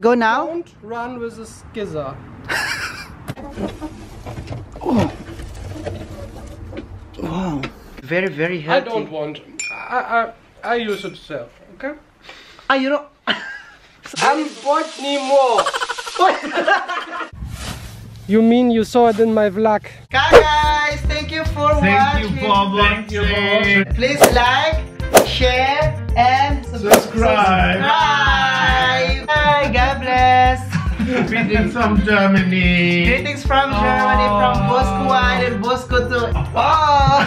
Go now? Don't run with a skizzer. Oh. Wow. Very, very healthy. I don't want. I use it self. Okay. Ah, you don't. I'm bored anymore. You mean you saw it in my vlog? Guys, thank you for watching. Thank you for watching. Please like, share, and Subscribe. Bye. God bless. Greetings from Germany. Greetings from Germany, from Bosco Island, Bosco to. Oh!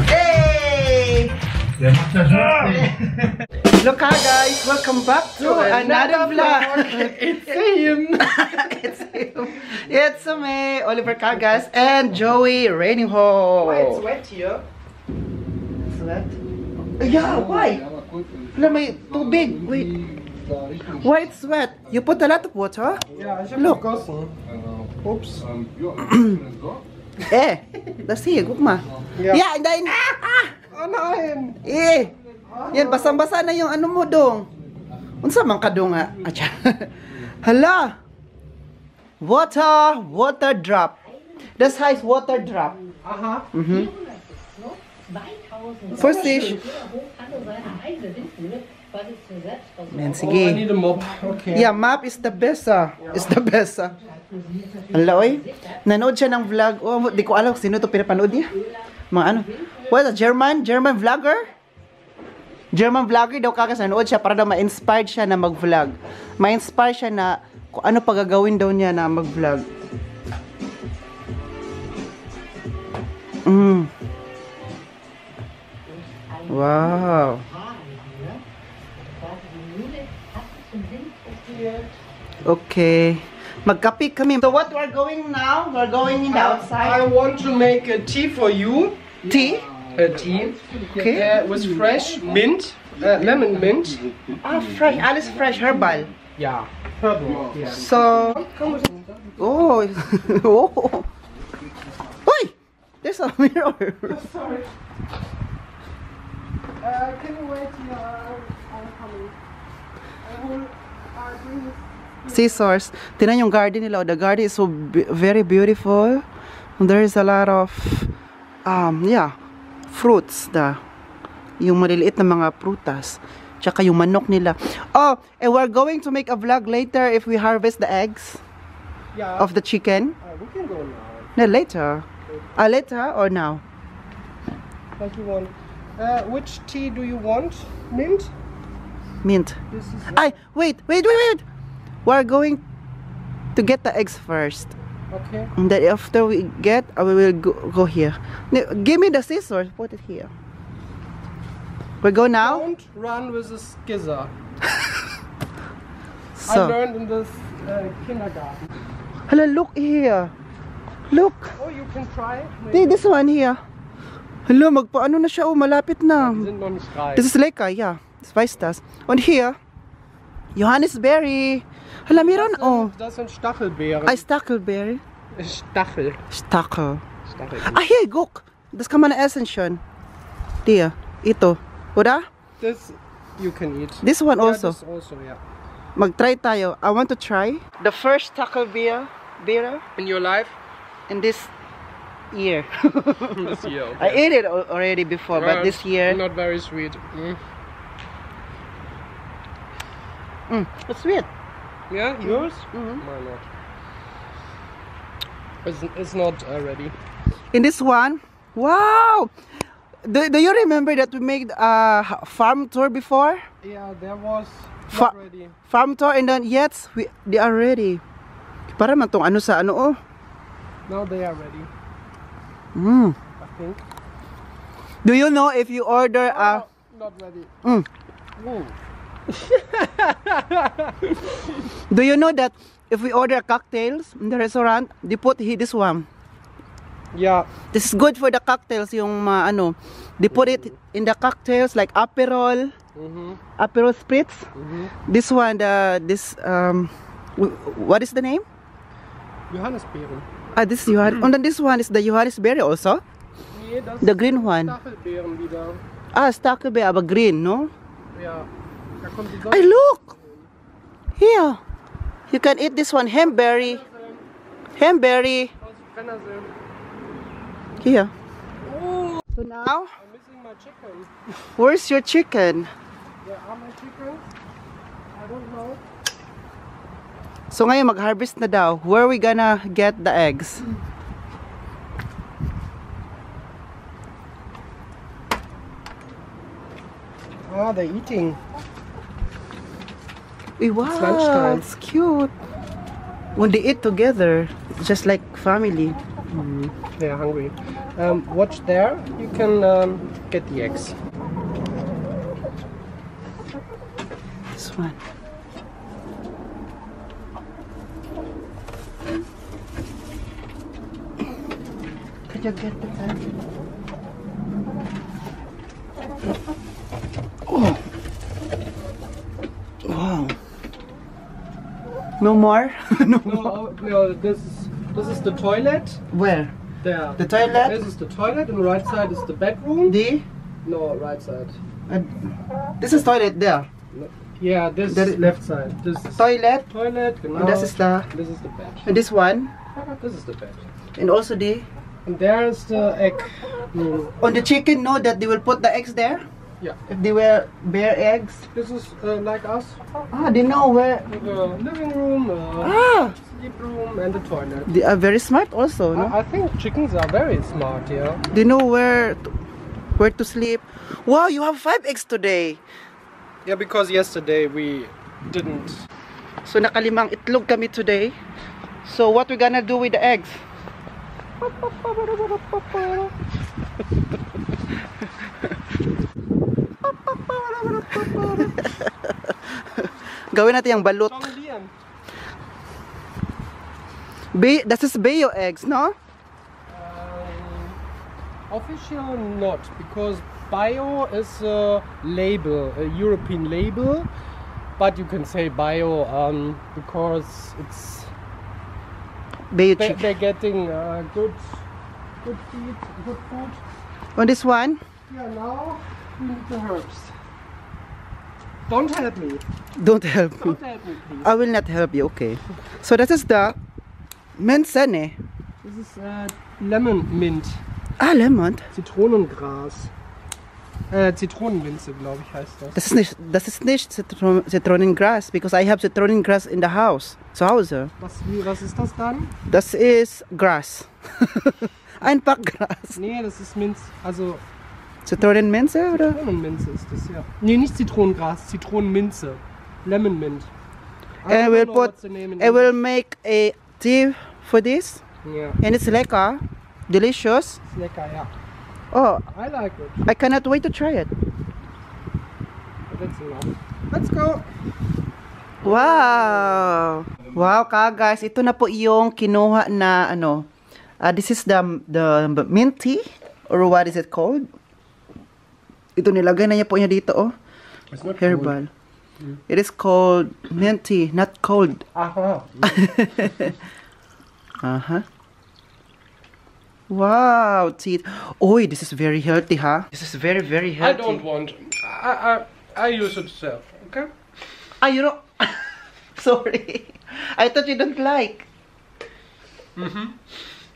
Hey! Look guys, welcome back to another vlog. It's him. It's me, Oliver Cagas, and Joey Rainingho. Why it's wet here? It's wet? Yeah, why? May tubig. Wait. Why it's wet? You put a lot of water? Yeah, I should Look. Oops. Das hier, guck mal. Ja, in dein... Oh nein! Yan, basang-basa na yung ano mo, dong. Unsa man ka, dong, nga? Atcha. Hala! Water drop. Das heißt water drop. Aha. First dish. Yan, Oh, I sige. need a mop. Okay. Yeah, map is the best, Is the best, Hala, oy. Nanood siya ng vlog. Oh, di ko alam kung sino to pinapanood niya. Mga ano. What, a German vlogger? German vlogger daw kakas nanood siya para daw ma-inspired siya na mag-vlog. Ma-inspire siya na kung ano pa gagawin daw niya na mag-vlog. Wow. Okay. Magkape kami. So what we're going now? We're going in the I outside. want to make a tea for you. Tea? A tea. Okay. With fresh mint, lemon mint. Ah, fresh. Alles fresh. Herbal. Yeah. Herbal. Yeah. So... Oh. Oh. Oi! There's a mirror. Sorry. Can you wait here? I'm coming. I will bring this. Scissors. Tingnan yung garden nila. The garden is so very beautiful. And there is a lot of fruits yung maliliit na mga prutas. Tsaka yung manok nila. Oh, and we're going to make a vlog later if we harvest the eggs of the chicken. We can go now. No, later. Later or now? Like you want. Which tea do you want? Mint? Mint. This is. Wait. We're going to get the eggs first. Okay. And then after we get, we will go here. No, give me the scissors. Put it here. We go now. Don't run with a skizzer. I So, learned in this kindergarten. hello, look here. Look. Oh, you can try. This one here. Hello, magpaano na siya. Oh, malapit na. Die sind noch nicht reif. This is Leica, yeah. Das weiß das. Und hier, Johannisbeere. Hala, meron, Das sind Stachelbeeren. Stachelbeere. Stachel. Stachel. Stachel. Hier, guck. Das kann man essen schon. Dir, ito. Oder? This you can eat. This one Yeah, also. this also, yeah. Mag-try tayo. I want to try. The first Stachelbeere In your life? in this year. This year. I Okay. ate it already before, but this year... Not very sweet. It's sweet. Yeah, yours? Mhm. Why not? It's not ready. In this one, wow! Do you remember that we made a farm tour before? Yeah, there was Fa- not ready. Farm tour, and then yes, they are ready. Para man tong ano sa ano, oh. Now they are ready, Mm. I think. Do you know if you order a... Not ready. Mm. Ooh. Do you know that if we order cocktails in the restaurant, they put this one. Yeah. This is good for the cocktails, yung ano. They put it in the cocktails like Aperol, Aperol Spritz. This one, what is the name? Johannisbeeren. This Johannes. And then this one is the Johannisbeere also. Nee, das The green one. Stachelbeeren wieder. Stachelbeere, aber green, no? Ja. Da kommt die Ay, look! Here. You can eat this one, hemberry. Hemberry. Here. Oh, So now, I'm missing my chicken. where's your chicken? Where are my chickens? I don't know. So ngayon mag-harvest na daw. Where are we gonna get the eggs? Ah, they're eating. Wow, lunchtime. it's cute. When they eat together, just like family. They're hungry. Watch there. You can get the eggs. This one. Could you get the egg? Oh. Wow. No more? No more. No. This is the toilet. Where? There. The toilet? This is the toilet, and the right side is the bedroom. The? No, right side. This is toilet there. No. Yeah, this That is is- left side. This is Toilet. toilet. And this is the. This is the bed. And this one. This is the bed. And also the. And there is the egg room. On the chicken, know that they will put the eggs there. Yeah. If they were bare eggs. This is like us. Ah, they know where. The living room, Ah, sleep room, and the toilet. they are very smart also. No? I think chickens are very smart, yeah. They know where to sleep. Wow, you have 5 eggs today. Yeah, because yesterday we didn't. So nakalimang itlog kami today. So what we gonna do with the eggs? Gawin natin yung balut. Jonglieren. Das ist Bayo eggs, no? Official not, because bio is a label, a European label, but you can say bio because it's Bayo chicken. they're getting good feed, good food. On this one? Yeah, now we need the herbs. Don't help me. Don't help me. Don't help me, please. I will not help you, okay. So this is the Minzene. This is lemon mint. Ah, lemon. Zitronengras. Zitronenminze, glaube ich, heißt das. Das ist nicht Zitronengras, because I have Zitronengras in the house. Zu Hause. Was ist das dann? Das ist Gras. Einfach Gras. Nee, das ist Minz. Also Zitronenminze, oder? Zitronenminze ist das, ja. Nee, nicht Zitronengras, Zitronenminze. Lemon mint. I will don't know put, what's the name in I will English. make a tea for this. Yeah, And it's lekker. Delicious. ist lecker, ja. Oh, I like it. I cannot wait to try it. But that's enough. Let's go. Wow! Wow, guys, ito na po yung kinuha na ano. This is the mint tea, or what is it called? Ito nilagay na niya po niya dito, oh. It's not Herbal. It is called mint tea, not cold. Aha. Uh-huh. Wow, tea. Oh, this is very healthy, huh? This is very, very I healthy. don't want. I use it self. Okay. Ah, you don't. Sorry. I thought you don't like.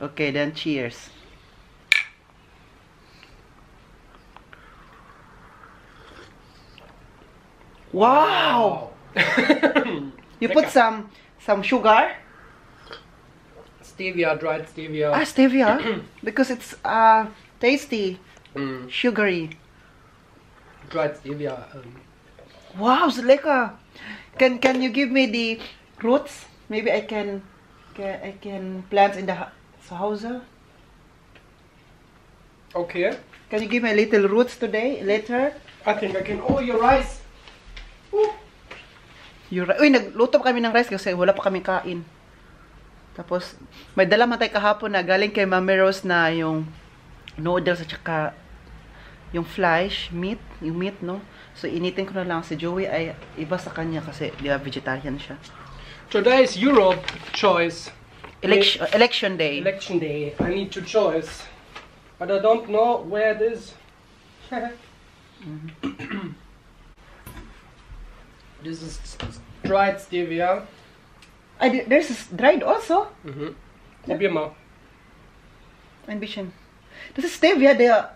Okay, then cheers. Wow! You put some sugar? Stevia, dried stevia. Ah, stevia. Because it's tasty, sugary. Dried stevia. Wow, it's lekker. Can you give me the roots? Maybe I can plant in the house. Okay. Can you give me a little roots today, later? I think I can. Oh, your rice. Uy, nagluto pa kami ng rice kasi wala pa kami kain. Tapos, may dala man tayo kahapon na galing kay Mami Rose na yung noodles at saka yung meat, no? So, initin ko na lang. Si Joey ay iba sa kanya kasi di ba vegetarian siya. Today is Europe choice. Election day. Election day. I need to choice. But I don't know where it is. This is dried stevia. There's dried also. Probier mal. Ein bisschen. Das ist Stevia, der...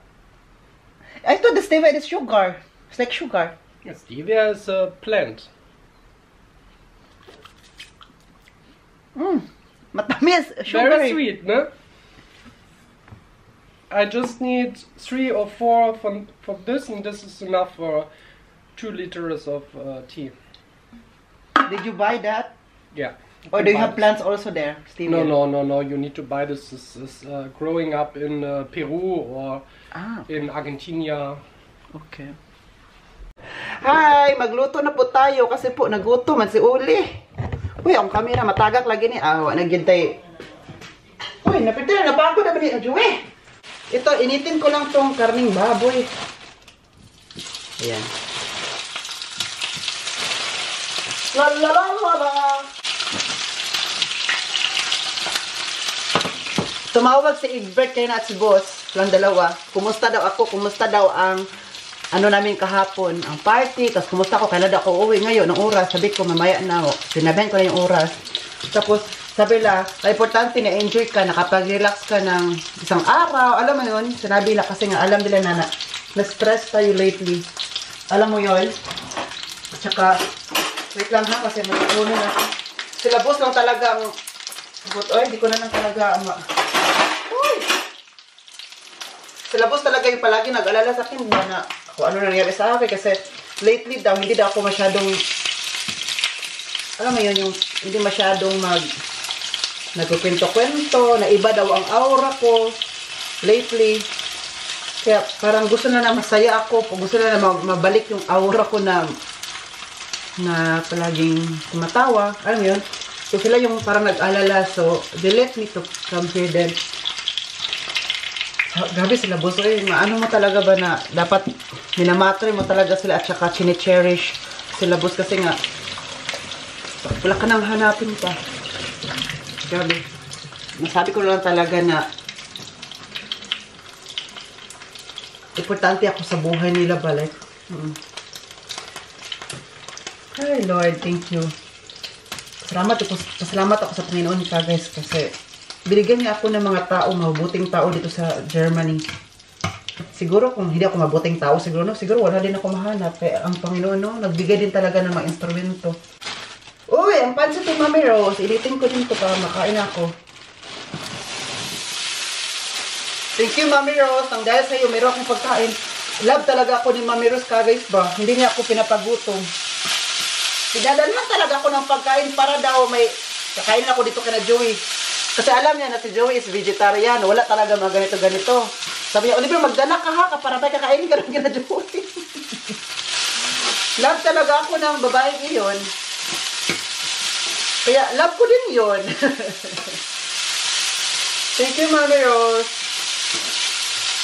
I thought the Stevia is sugar. It's like sugar. Stevia is a plant. Matamis. Sugar. Very sweet, ne? I just need 3 or 4 from this, and this is enough for 2 liters of tea. Did you buy that? Yeah. Or do you have plants also there, Stevia? No. You need to buy this. This is growing up in Peru or in Argentina. Okay. Hi! Magluto na po tayo kasi po nagutom man si Uli. Uy, ang camera matagak lagi ni awa. Nagyantay. Uy, napitira na pa ako na ba ni Joey? Ito, initin ko lang tong karning baboy. Ayan. Lalalala! Tumawag si Egbert kayo na at si boss, lang dalawa. Kumusta daw ako, kumusta daw ang ano namin kahapon, ang party, tapos kumusta ako, kailan ako uwi ngayon, ng oras, sabi ko mamaya na ako, sinabihan ko na yung oras. Tapos sabi la, importante na enjoy ka, nakapag-relax ka ng isang araw, alam mo yun, sinabi la kasi nga, alam nila na na-stress tayo lately. Alam mo yun? Tsaka, wait lang ha, kasi matutunan na. Sila boss lang talaga ang, hindi ko na lang talaga, sila boss talaga yung palagi nag-alala sa akin na kung ano nangyari sa akin kasi lately daw hindi daw ako masyadong alam mo yun yung hindi masyadong nagkukwento-kwento na iba daw ang aura ko lately kaya parang gusto na masaya ako gusto na mabalik yung aura ko na palaging tumatawa alam mo yun so sila yung parang nag-alala so they let me to come here then grabe sila boss, ano mo talaga ba na dapat minamatre mo talaga sila at saka chine-cherish sila boss kasi nga wala ka nang hanapin pa. Grabe. Masabi ko lang talaga na importante ako sa buhay nila balik. Ay Lord, thank you. Pasalamat ako sa Panginoon ka guys kasi binigyan niya ako ng mga tao, mabuting tao dito sa Germany. Siguro kung hindi ako mabuting tao, siguro wala din ako mahanap. Kaya ang Panginoon, nagbigay din talaga ng mga instrumento. Uy, ang pansit ni Mami Rose. Ilitin ko din ito para makain ako. Thank you, Mami Rose. Ang dahil sa'yo, meron akong pagkain. Love talaga ako ni Mami Rose, guys ba? Hindi niya ako pinapagutong. Pinadalhan talaga ako ng pagkain para daw may kakain ako dito kay na Joey. Kasi alam niya na si Joey is vegetarian. Wala talaga mga ganito-ganito. Sabi niya, Oliver, magdala ka ha, para tayo kakainin ka rin kina Joey. Love talaga ako ng babae iyon. Kaya, love ko din yun. Thank you, Mami Rose.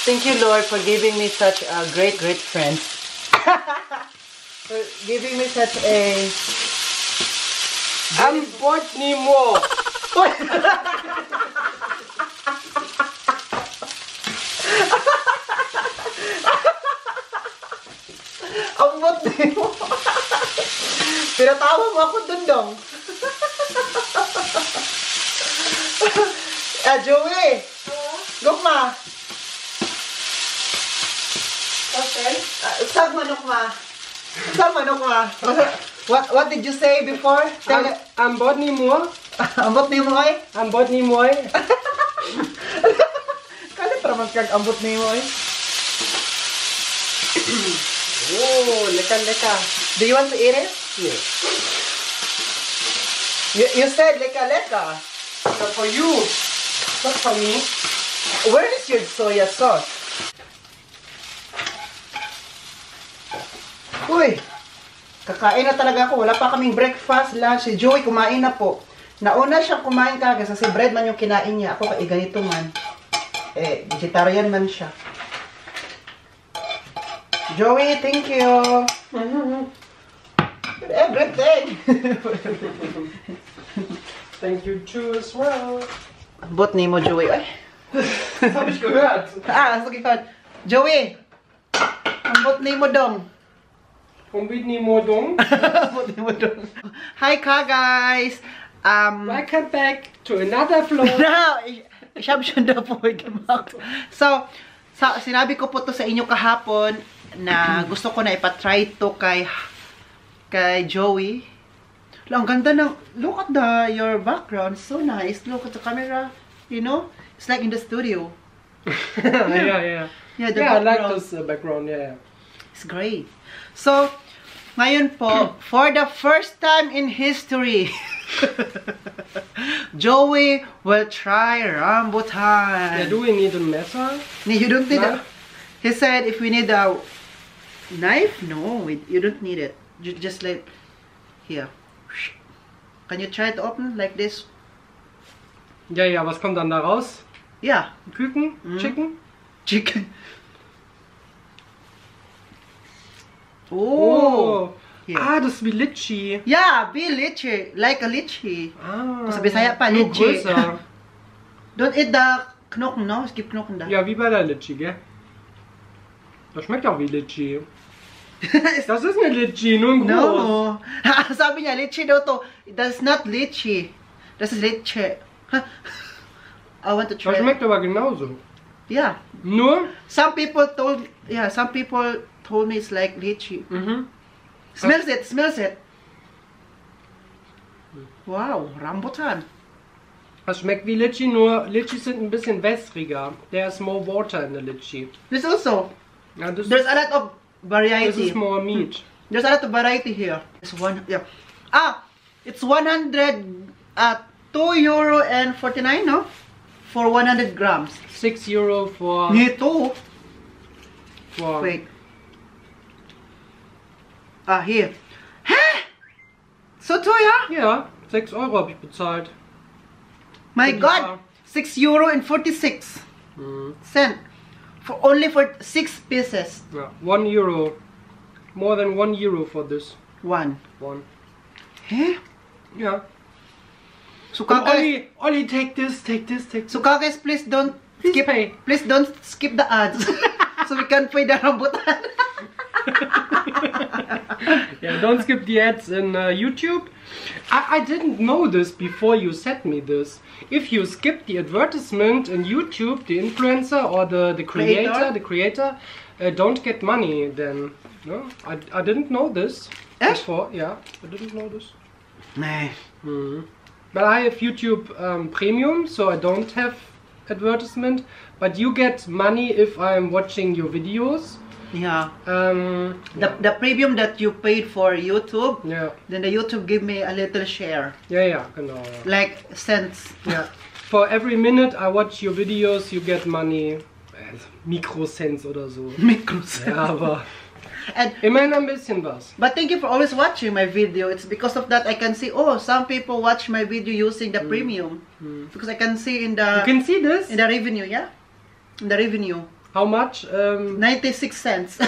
Thank you, Lord, for giving me such a great friend. For giving me such a... Ambot ni mo! Ambot ni mo. Pinatawa mo ako dun dong. Joey. Gugma. Okay. Sag manok ma. What did you say before? Ambot ni mo? Ambot ni mo ay? Ambot ni mo ay? Kalit raman kag ambot ni mo ay? Oh, leka. Do you want to eat it? Yes. You said leka. So for you, not for me. Where is your soya sauce? Uy! Kakain na talaga ako. Wala pa kaming breakfast, lunch. Si Joey kumain na po. Nauna siyang kumain kagad kasi bread man yung kinain niya. Ako kay ganito man. Vegetarian man siya. Joey, thank you. Everything. Thank you too as well. Ambot ni mo, Joey. Ay. Das habe ich gehört. Sige ka. Joey! Ambot ni mo dong. Ambot ni mo dong. Hi ka guys! Welcome back to another vlog. No, assumption daw po. So, sinabi ko po to sa inyo kahapon na gusto ko na ipatry to kay Joey. Ang ganda ng, look at your background, so nice. Look at the camera, you know? It's like in the studio. Yeah, the I like background. this background, yeah. It's great. So, ngayon po, for the first time in history, Joey will try rambutan. Yeah, do we need a messer? No, you don't need No? a... He said if we need a knife, no, you don't need it. Just like, here. Can you try to open like this? Ja, was kommt dann da raus? Yeah. Küken? Chicken? Chicken. Oh. Yeah. Ah, das ist wie Litchi. Yeah, be lychee. Like a lychee. Ah, Sa Bisaya pa, nur Litchi. größer. Don't eat the Knochen, no? Es gibt Knochen da. Ja, wie bei der Litchi, gell? Das schmeckt auch wie Litchi. Das ist eine Litchi, nur ein groß. No. Sabi niya, lychee daw to. That's not lychee. Das ist lychee. I want to Das try. schmeckt aber genauso. Yeah. Nur? Some people told me it's like lychee. Smells it. Wow, rambutan. Das schmeckt wie Litchi, nur Litchis sind ein bisschen wässriger. There is more water in the Litchi. This also. Ja, das There's a lot of this variety. is more meat. There's a lot of variety here. It's one, yeah. It's 2 euro and 49, no? For 100 grams. €6 for... Nito. for Wait. Here. Hä? So teuer? Ja, €6 habe ich bezahlt. My Für die God. Bar. 6 euro and 46 cent. Only for 6 pieces. Ja, €1. More than €1 for this One. one. Hä? Ja. So Und guys, Olli, take this. so guys, please don't skip. pay. Please don't skip the ads. So we can pay the rambutan. Yeah, don't skip the ads in YouTube. I didn't know this before you sent me this. If you skip the advertisement in YouTube, the influencer or the creator don't get money then. No, I didn't know this before. Yeah, I didn't know this. Nee. But I have YouTube Premium, so I don't have advertisement. But you get money if I'm watching your videos. Yeah. Yeah. The premium that you paid for YouTube, Yeah, then the YouTube give me a little share, genau. Ja. like cents. Yeah. For every minute I watch your videos, you get money. Mikrocents oder so. Micros. Ja, aber And immerhin ein bisschen was. but thank you for always watching my video. It's because of that I can see. Oh, some people watch my video using the premium because I can see in You the can see this? revenue. Yeah, in the revenue. How much? 96 cents.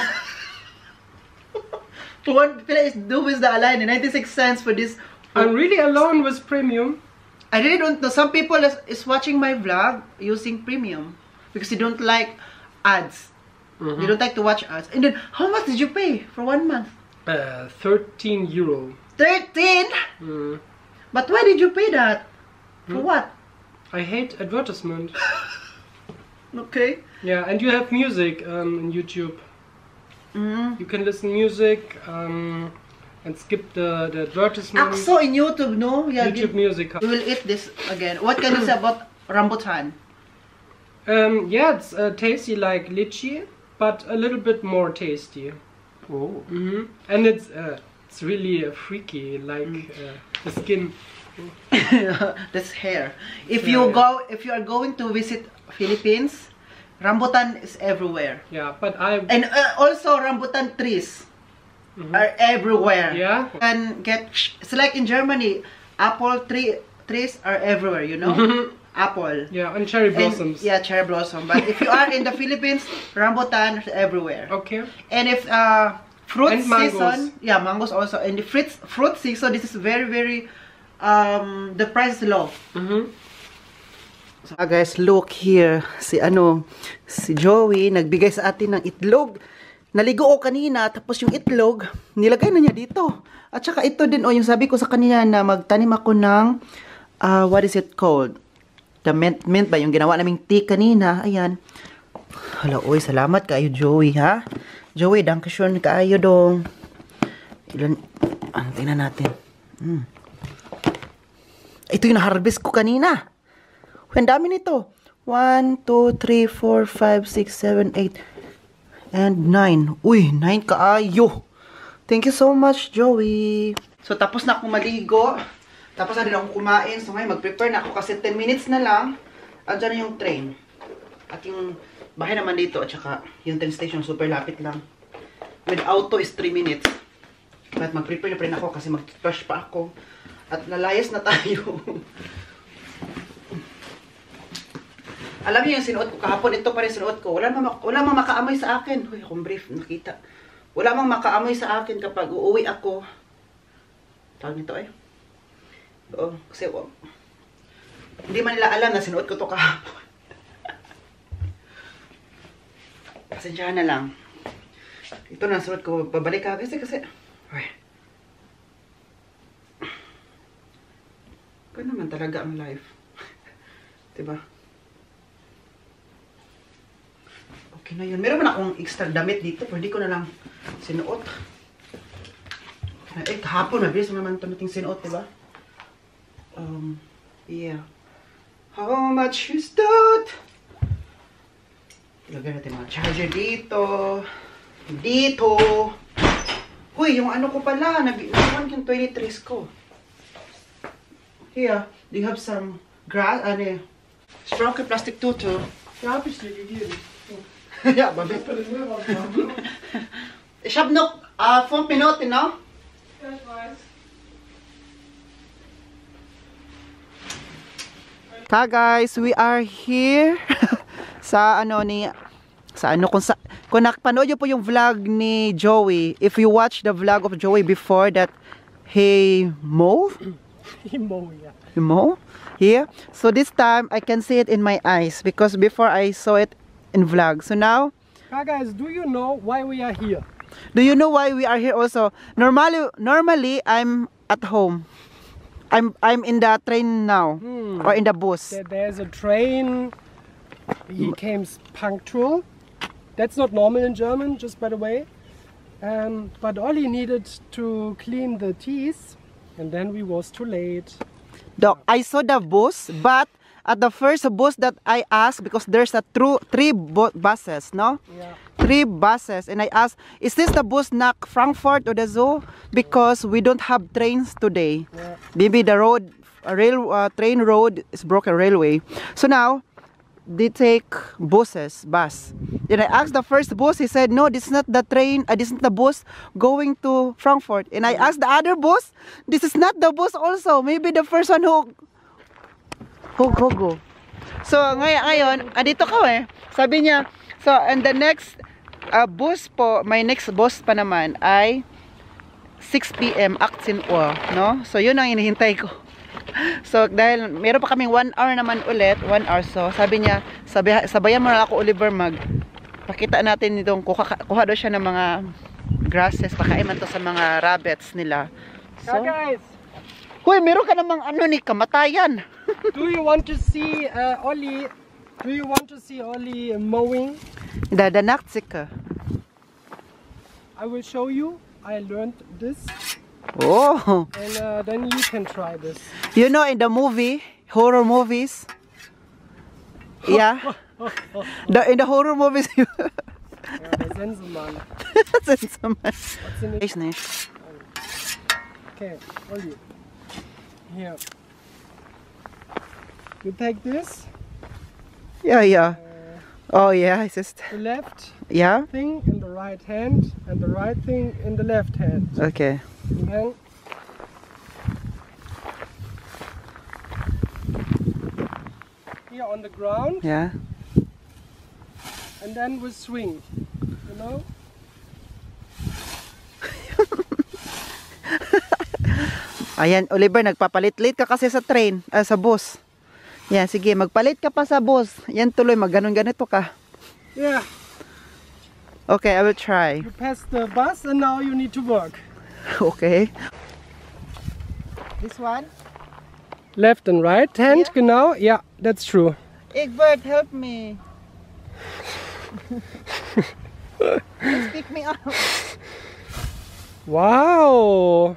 One place do with the align 96 cents for this. I'm really alone with premium. I really don't know. Some people is watching my vlog using premium because they don't like ads. They don't like to watch ads. And then, how much did you pay for 1 month? €13. 13. But why did you pay that? For what? I hate advertisement. Okay. Yeah, and you have music in YouTube. You can listen music and skip the advertisement. So in YouTube, no? Yeah. YouTube music. We will eat this again. What can you say about rambutan? Yeah, it's tasty like lychee, but a little bit more tasty. Oh. And it's really freaky, like the skin. That's hair. If Yeah, you are going to visit Philippines, rambutan is everywhere. Yeah, but I And also rambutan trees are everywhere. Yeah. And it's like in Germany, apple trees are everywhere, you know? Apple. yeah, and cherry And- blossoms. yeah, cherry blossom. But if you are in the Philippines, rambutan is everywhere. Okay. And if fruit And mangoes. season, yeah, mangoes also. And the fruit season, this is very the price is low. So, guys, look here. Si Joey nagbigay sa atin ng itlog. Naligo o kanina, tapos yung itlog nilagay na niya dito. At saka ito din yung sabi ko sa kanina na magtanim ako ng what is it called? The mint ba? Yung ginawa naming tea kanina. Ayan. Hala, oy, salamat kayo, Joey, ha? Joey, dankeschön kayo dong. Ilan, tingnan natin. Ito yung harvest ko kanina. Ang dami nito. 1, 2, 3, 4, 5, 6, 7, 8, and 9. Uy, 9 kaayo. Thank you so much, Joey. So, tapos na akong maligo. Tapos na din akong kumain. So, ngayon, mag-prepare na ako kasi 10 minutes na lang. Andyan na yung train. At yung bahay naman dito. At saka yung train station, super lapit lang. With auto is 3 minutes. At mag-prepare na rin ako kasi mag-toothbrush pa ako. At lalayas na tayo. Alam niyo yung sinuot ko kahapon, ito pa rin sinuot ko. Wala mang makaamoy sa akin. Uy, akong brief, nakita. Wala mang makaamoy sa akin kapag uuwi ako. Tawag nito eh. Oo, kasi hindi man nila alam na sinuot ko to kahapon. Pasensyahan na lang. Ito na sinuot ko, babalik ka kasi. Uy. Ganun naman talaga ang life. Diba? Okay na yun. Meron man akong extra damit dito. Pwede ko na lang sinuot. Eh, kahapon. Mabilis naman tamating sinuot, diba? Yeah. How much is that? Ilagay natin mga charger dito. Dito. Huy, yung ano ko pala. Nakuha yung 23s ko. Here, do you have some grass? Stroke plastic tutu. Ja, hab ich dir gegeben. Ja, aber ich habe noch 5 Minuten, no? Ja, ich weiß. Hi guys, we are here sa kung nakapanood niyo po yung vlog ni Joey, if you watch the vlog of Joey before that he mowed here, so this time I can see it in my eyes because before I saw it in vlog. So now, Guys, do you know why we are here? do you know why we are here also? Normally I'm at home. I'm in the train now or in the bus. There's a train. He came punctual. That's not normal in German, just by the way. But Ollie needed to clean the teeth, and then we was too late. I saw the bus, but at the first bus that I asked, because there's a three buses, no? Yeah. 3 buses, and I asked, is this the bus na Frankfurt or the zoo? Because we don't have trains today. Yeah. Maybe the train road is broken, railway. So now they take bus. Then I asked the first bus, he said, no, this is not the train, this is not the bus going to Frankfurt. And I asked the other bus, this is not the bus also. Maybe the first one who go. So ngayon, andito ka eh. Sabi niya, so and the next bus po, my next bus pa naman ay 6 PM Aksin Oa, no? So yun ang hinihintay ko. So dahil meron pa kaming 1 hour naman ulit, 1 hour, so sabi niya, sabayan mo na ako, Oliver, pakita natin itong kuha daw siya ng mga grasses, pakain man to sa mga rabbits nila. So, Guys, huy, meron ka namang ano ni kamatayan. do you want to see Ollie? Do you want to see Ollie mowing? The Nachtzicker. I will show you. I learned this, Oh, and then you can try this. you know, in the movie, horror movies, yeah, in the horror movies, Ja, der Sensenmann. What's in it? nicht. Okay, Ollie. Here. You take this, Yeah. Oh yeah, it's just, the left yeah, thing in the right hand, and the right thing in the left hand. okay. And then here on the ground, Yeah. and then we swing. You know? Ayan, Oliver, nagpapalit-lit ka kasi sa train, sa bus. Yan, sige, magpalit ka pa sa bus. Yan tuloy, ganito ka. Yeah. Okay, I will try. You passed the bus, and now you need to work. Okay. This one. Left and right hand, Yeah. genau. Yeah, that's true. Egbert, help me. Please pick me up. Wow!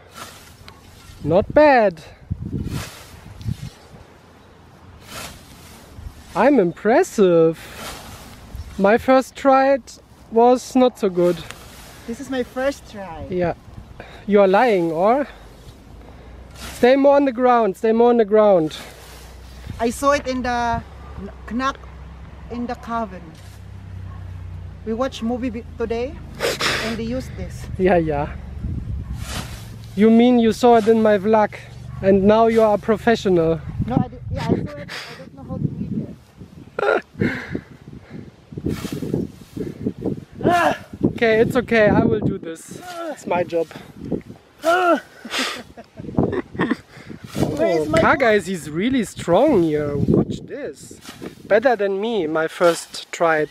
Not bad. I'm impressive. My first try was not so good. This is my first try. Yeah. You are lying, or? Stay more on the ground, stay more on the ground. I saw it in the knack in the cabin. We watched movie today and they used this. Yeah, yeah. You mean you saw it in my vlog and now you are a professional. No, I did, yeah, I saw it. I don't know how to read it. Okay, it's okay, I will do this. It's my job. Where is my Guys, he's really strong here. Watch this. Better than me, my first try.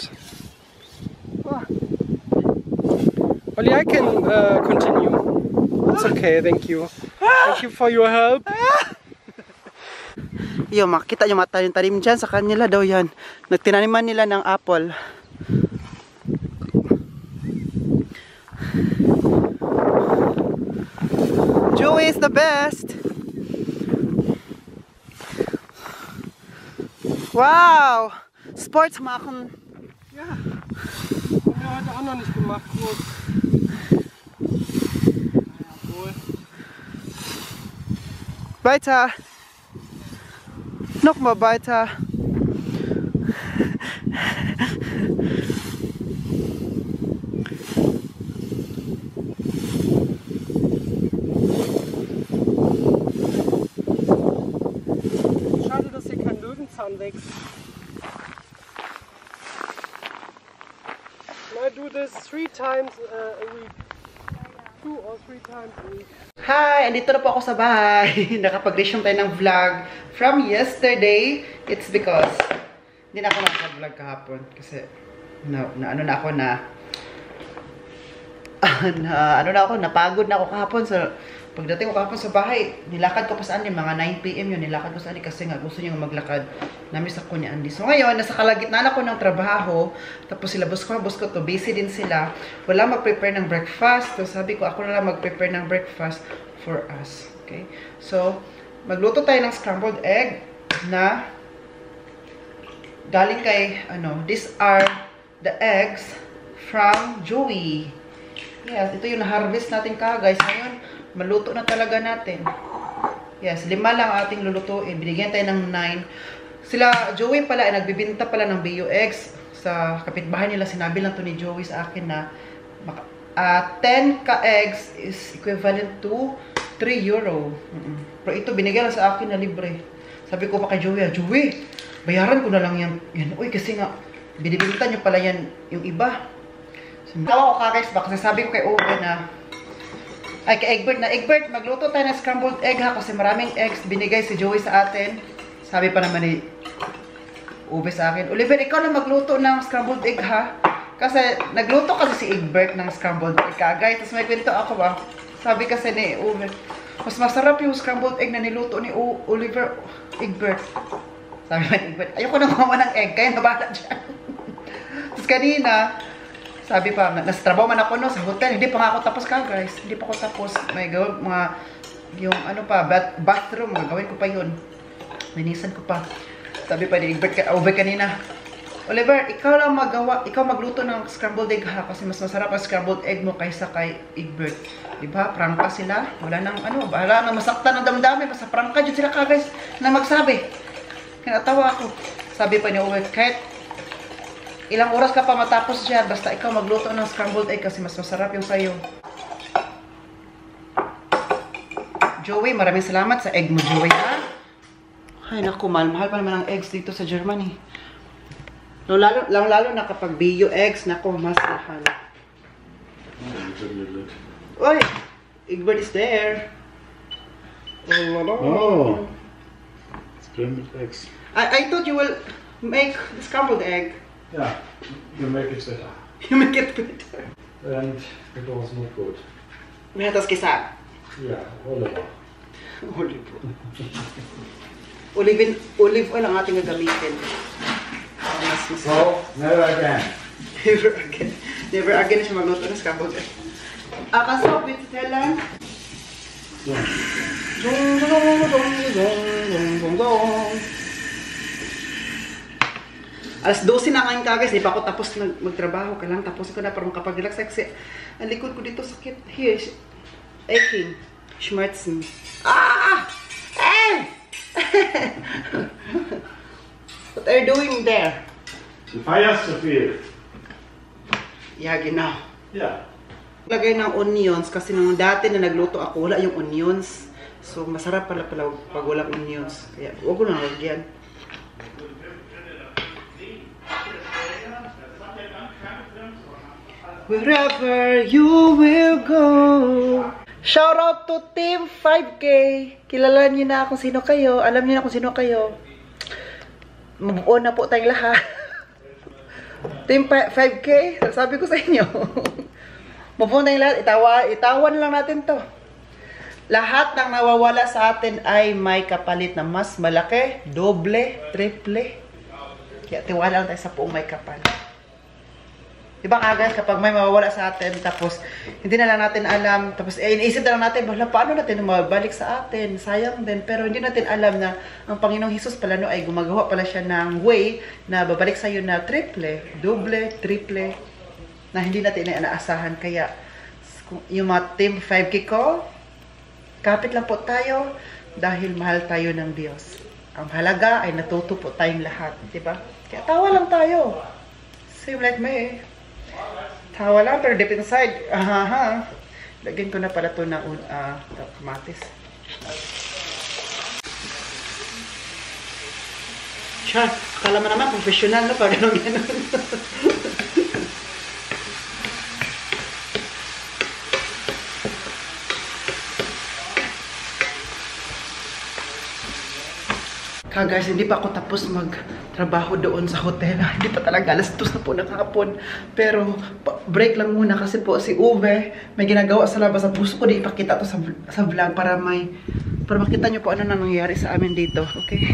Oli, I can continue. It's okay, thank you. Thank you for your help. Yo, makita nyo mata yung tanim dyan, sa kanila daw yan. Nagtinaniman nila ng apple. Joey is the best. Wow! Sports machen. Ja. Haben wir heute auch noch nicht gemacht, groß. Naja, wohl. Weiter. Nochmal weiter. Schade, dass hier kein Löwenzahn wächst. I do this 3 times a week. 2 or 3 times a week. Hi! Andito na po ako sa bahay. Nakapag-resume tayo ng vlog from yesterday. It's because hindi na ako nakapag-vlog kahapon. Kasi napagod na ako kahapon. So, pagdating ko kahapon sa bahay, nilakad ko pa sa Andy, mga 9 PM yun, nilakad ko sa Andy kasi nga gusto niya maglakad. Namiss ako ni Andy. So ngayon, nasa kalagitnaan ako ng trabaho, tapos sila, boss ko to, busy din sila. Wala mag-prepare ng breakfast. So sabi ko, ako na lang mag-prepare ng breakfast for us. Okay? So, magluto tayo ng scrambled egg na galing kay, these are the eggs from Joey. Yes, ito yung na-harvest natin guys. Ngayon, maluto na talaga natin. Yes, 5 lang ating lulutuin. Binigyan tayo ng 9. Sila, Joey pala, ay nagbibinta pala ng BU eggs. Sa kapitbahay nila, sinabi lang to ni Joey sa akin na 10 ka-eggs is equivalent to 3 euro. Pero ito, binigyan lang sa akin na libre. Sabi ko pa kay Joey, Joey, bayaran ko na lang yan. Uy, kasi nga, binibinta nyo pala yan yung iba. Tawa ko guys, baka sabi ko kay Owen na, kay Egbert na, Egbert, magluto tayo ng scrambled egg ha, kasi maraming eggs binigay si Joey sa atin. Sabi pa naman ni Ube sa akin, Oliver, ikaw na magluto ng scrambled egg ha. Kasi nagluto kasi si Egbert ng scrambled egg kagay. Tapos may kwento ako ba, sabi kasi ni Ube, mas masarap yung scrambled egg na niluto ni Oliver, Egbert. Sabi pa ni Egbert, ayoko na kumawa ng egg, kaya nabala dyan. Tapos kanina, sabi pa, nasa trabaho man ako sa hotel, hindi pa nga ako tapos guys. Hindi pa ako tapos. May gawin, yung bathroom, gagawin ko pa yun. Linisan ko pa. Sabi pa ni Egbert, Ove kanina, Oliver, ikaw magluto ng scrambled egg ha, kasi mas masarap ang scrambled egg mo kaysa kay Egbert. Diba? Prangka sila. Wala nang bahala nang masaktan ng damdamin. Basta prangka dyan sila guys, na magsabi. Kinatawa ako. Sabi pa ni Ove, kahit ilang oras ka pa matapos dyan, basta ikaw magluto ng scrambled egg kasi mas masarap yung sayo. Joey, maraming salamat sa egg mo, Joey, ha? Ay, naku, mahal pa naman ang eggs dito sa Germany. Lalo na kapag BU eggs, naku, mas mahal. Oy, Egbert is there. Oh, scrambled eggs. I thought you will make the scrambled egg. Yeah, you make it better. You make it better. And it was not good. Wer hat das gesagt? Ja, Oliver. Oliver. Olive oil ang ating gagamitin. So, never again. Never again. Never again siya magluto ng scabog. Akaso, bititelan. Alas 12 na ngayon guys, di pa ako tapos magtrabaho ka lang. Tapos ko na para makapag-relax kasi ang likod ko dito sakit. Here, aching, schmerzen. Ah! Eh! What are you doing there? The fire's zu viel. Yeah, genau. Ja. Lagay ng onions kasi nung dati na nagluto ako, wala yung onions. So, masarap pala pag walang onions. Kaya, huwag ko lang lagyan. Wherever you will go. Shout out to Team 5K. Kilala niyo na kung sino kayo. Alam niyo na kung sino kayo. Mabuo na po tayong lahat. Team 5K, sabi ko sa inyo. Mabuo na yung lahat. Itawan lang natin to. Lahat ng nawawala sa atin ay may kapalit na mas malaki, doble, triple. Kaya tiwala lang tayo sa buong may kapal. Diba guys, kapag may mawawala sa atin, tapos hindi na lang natin alam, tapos iniisip na lang natin, paano natin mabalik sa atin? Sayang din. Pero hindi natin alam na ang Panginoong Hesus pala ay gumagawa pala siya ng way na babalik sa iyo na triple, doble, triple, na hindi natin inaasahan. Kaya yung mga Team 5K ko, kapit lang po tayo dahil mahal tayo ng Diyos. Ang halaga ay natuto po tayong lahat. Diba? Kaya tawa lang tayo. Same like me. Tawa lang, pero deep inside, lagyan ko na pala ito ng kamatis. Siya, kala mo naman, professional na pa, gano'n. Guys, hindi pa ako tapos magtrabaho doon sa hotel. Hindi pa talaga, alas 2 na po ng hapon. Pero break lang muna kasi po si Uwe may ginagawa sa labas. Sa puso ko di ipakita to sa vlog para makita nyo po ano na nangyayari sa amin dito. Okay?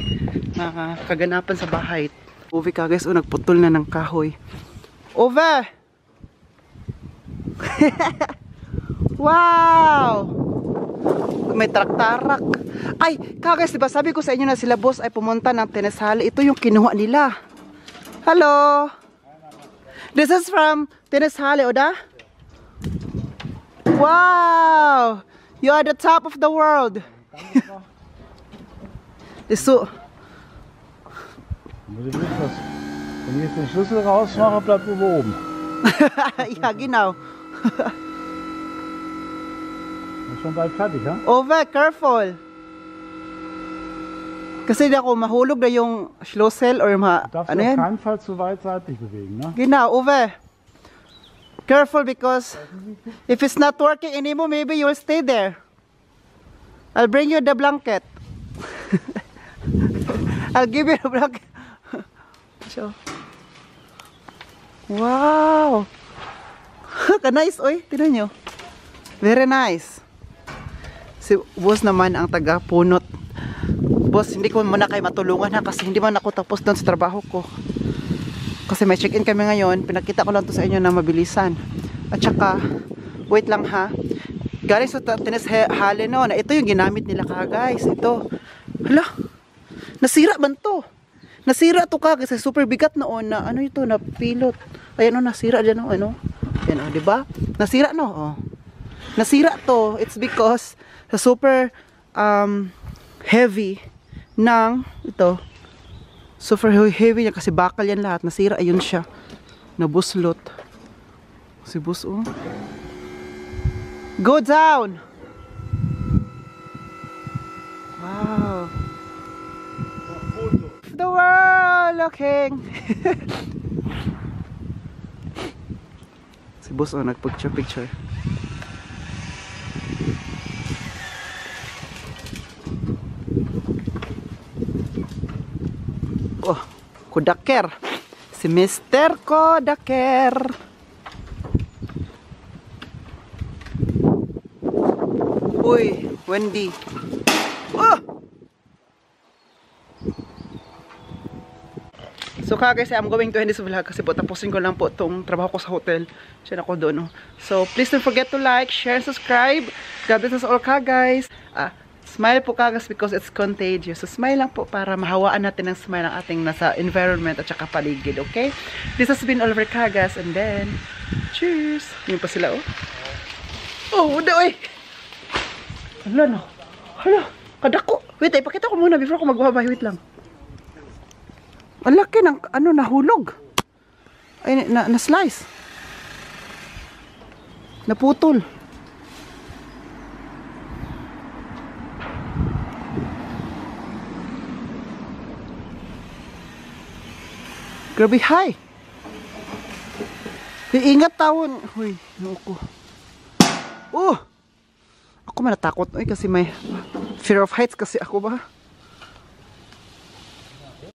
Mga kaganapan sa bahay. Uwe guys, nagputol na ng kahoy. Uwe! Wow! May tarak-tarak. Ay, guys, diba sabi ko sa inyo na sila boss ay pumunta ng Tineshale. Ito yung kinuha nila. Hello. This is from Tineshale, Oda? Wow! You are the top of the world. So. Wenn ich jetzt den Schlüssel rausmache, bleibt Uwe oben. Ja, genau. Schon bald fertig, ha? Uwe, careful. Kasi di ako mahulog na yung Schlüssel or Darfst du auf keinen Fall zu weit seitlich bewegen, ne? Genau, Uwe. Careful because if it's not working anymore, maybe you'll stay there. I'll bring you the blanket. I'll give you the blanket. So. Wow. Ka-nice, oy. Tignan nyo. Very nice. Si boss naman ang taga-punot. Boss, hindi ko muna kayo matulungan ha kasi hindi man ako tapos doon sa trabaho ko. Kasi may check-in kami ngayon. Pinakita ko lang to sa inyo na mabilisan. At saka, wait lang ha. Galing sa Tineshale no, na ito yung ginamit nila guys. Ito. Hala, nasira man to. Nasira to kasi super bigat noon na ano ito na pilot. Ayan o, nasira dyan o. Ano? Ayan o, diba? Nasira no, o. Nasira to. It's because sa super heavy ng ito. Super heavy niya kasi bakal yan lahat. Nasira, ayun siya. Nabuslot. Si bus, oh. Go down! Wow. The world looking. Si bus, oh, nagpicture. Oh, Kodaker. Si Mr. Kodaker. Uy, Wendy. Oh! So guys, I'm going to end this vlog kasi po tapusin ko lang po itong trabaho ko sa hotel. Siya ako doon. No? So please don't forget to like, share, and subscribe. God bless us all guys. Smile po guys because it's contagious. So smile lang po para mahawaan natin ng smile ang ating nasa environment at saka paligid. Okay? This has been Oliver Kagas and then cheers! Yun pa sila Oh, daw Hala no. Hala, kadako. Wait, ipakita ko muna before ako magbabay. Wait lang. Ang laki ng nahulog. Ay, na-slice. Naputol. Grabe, hi. Iingat tawon. Uy, ako. Ako manatakot. Uy, kasi may fear of heights kasi ako ba?